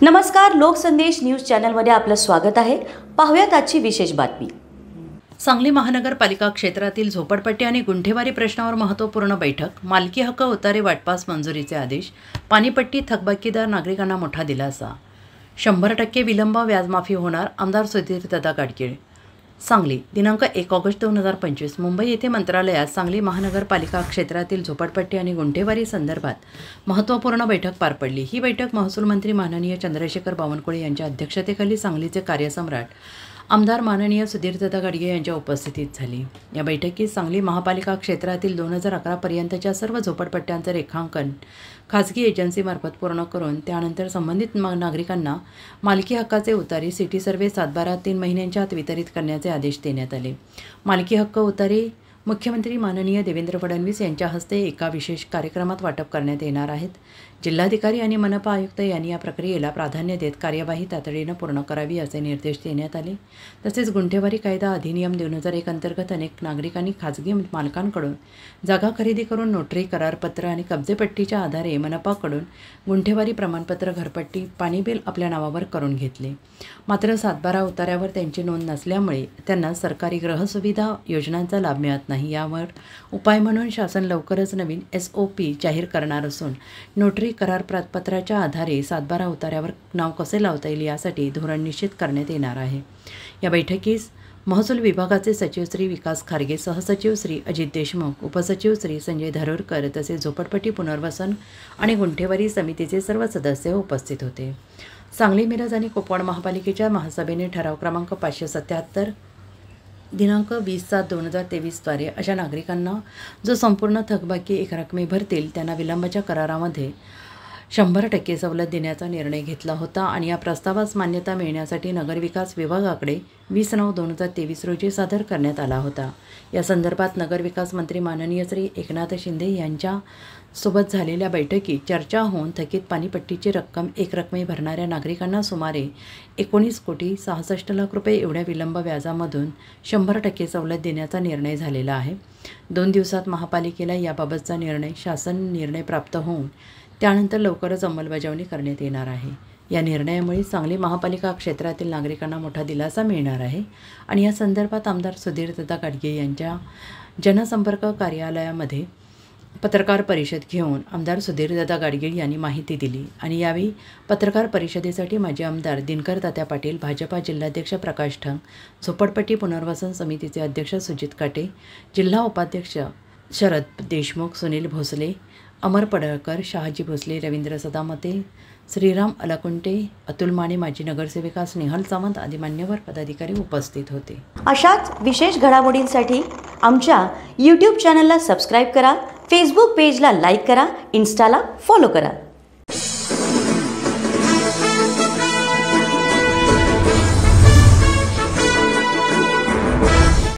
नमस्कार, लोकसंदेश न्यूज चॅनलमध्ये आपलं स्वागत आहे। पाहूयात आजची विशेष बातमी। सांगली महानगरपालिका क्षेत्रातील झोपडपट्टी आणि गुंठेवारी प्रश्नावर महत्त्वपूर्ण बैठक। मालकी हक्क उतारे वाटपास मंजुरीचे आदेश। पाणीपट्टी थकबाकीदार नागरिकांना मोठा दिलासा। 100% विलंब व्याजमाफी होणार, आमदार सुधीरदादा गाडगीळ। सांगली दिनांक 1 ऑगस्ट 2025 मुंबई येथे मंत्रालयात सांगली महानगरपालिका क्षेत्रातील झोपडपट्टी आणि गुंठेवारी संदर्भात महत्त्वपूर्ण बैठक पार पडली। ही बैठक महसूल मंत्री माननीय चंद्रशेखर बावनकुळे यांच्या अध्यक्षतेखाली सांगलीचे कार्यसम्राट आमदार माननीय सुधीरदादा गाडगीळ यांच्या उपस्थितीत झाली। या बैठकीत सांगली महापालिका क्षेत्रातील 2011 पर्यंतच्या सर्व झोपडपट्ट्यांचे रेखांकन खाजगी एजन्सीमार्फत पूर्ण करून त्यानंतर संबंधित नागरिकांना मालकी हक्काचे उतारे सिटी सर्व्हे 7/12 3 महिन्यांच्या आत वितरित करण्याचे आदेश देण्यात आले। मालकी हक्क उतारे मुख्यमंत्री माननीय देवेंद्र फडणवीस यांच्या हस्ते एका विशेष कार्यक्रमात वाटप करण्यात येणार आहेत। जिल्हाधिकारी आणि मनपा आयुक्त यांनी या प्रक्रियेला प्राधान्य देत कार्यवाही तातडीने पूर्ण करावी असे निर्देश देण्यात आले। तसेच गुंठेवारी कायदा अधिनियम 2001 अंतर्गत अनेक नागरिकांनी खाजगी मालकांकडून जागा खरेदी करून नोटरी करारपत्र आणि कब्जेपट्टीच्या आधारे मनपाकडून गुंठेवारी प्रमाणपत्र घरपट्टी पाणी बिल आपल्या नावावर करून घेतले। मात्र 7/12 उतार्यावर त्यांची नोंद नसल्यामुळे त्यांना सरकारी गृहसुविधा योजनांचा लाभ मिळत नाही। यावर उपाय म्हणून शासन लवकरच नवीन SOP जाहीर करणार असून नोटरी करारपत्राच्या आधारे 7/12 उतार्यावर नाव कसे लावता येईल यासाठी धोरण निश्चित करण्यात येणार आहे। या बैठकीस महसूल विभागाचे सचिव श्री विकास खारगे, सहसचिव श्री अजित देशमुख, उपसचिव श्री संजय धरोरकर तसेच झोपडपट्टी पुनर्वसन आणि गुंठेवारी समितीचे सर्व सदस्य उपस्थित होते। सांगली, मिरज आणि कोकण महापालिकेच्या महासभेने ठराव क्रमांक 577 दिनांक 20/7/2023 द्वारे अशा नागरिकांना जो संपूर्ण थकबाकी एकरकमी भरतील त्यांना विलंबाच्या करारामध्ये 100% सवलत देण्याचा निर्णय घेतला होता आणि या प्रस्तावास मान्यता मिळण्यासाठी नगरविकास विभागाकडे 20/9/2023 रोजी सादर करण्यात आला होता। या संदर्भात नगरविकास मंत्री माननीय श्री एकनाथ शिंदे यांच्या सोबत झालेल्या बैठकीत चर्चा होऊन थकीत पाणीपट्टीची रक्कम एकरकमी भरणाऱ्या नागरिकांना सुमारे 19,66,00,000 रुपये एवढ्या विलंब व्याजामधून 100% सवलत देण्याचा निर्णय झालेला आहे। 2 दिवसात महापालिकेला याबाबतचा शासन निर्णय प्राप्त होऊन त्यानंतर लवकरच अंमलबजावणी करण्यात येणार आहे। या निर्णयामुळे सांगली महापालिका क्षेत्रातील नागरिकांना मोठा दिलासा मिळणार आहे आणि या संदर्भात आमदार सुधीरदादा गाडगीळ यांच्या जनसंपर्क कार्यालयामध्ये पत्रकार परिषद घेऊन आमदार सुधीरदादा गाडगीळ यांनी माहिती दिली आणि यावेळी पत्रकार परिषदेसाठी माजी आमदार दिनकर तात्या पाटील, भाजपा जिल्हाध्यक्ष प्रकाश ठंग, झोपडपट्टी पुनर्वसन समितीचे अध्यक्ष सुजित काटे, जिल्हा उपाध्यक्ष शरद देशमुख, सुनील भोसले, अमर पडळकर, शहाजी भोसले, रवींद्र सदामते, श्रीराम अलकुंटे, अतुल माने, माजी नगरसेविका स्नेहल सावंत आदी मान्यवर पदाधिकारी उपस्थित होते। अशाच विशेष घडामोडींसाठी आमच्या YouTube चॅनलला सबस्क्राइब करा, Facebook पेजला लाईक करा, Instaला फॉलो करा।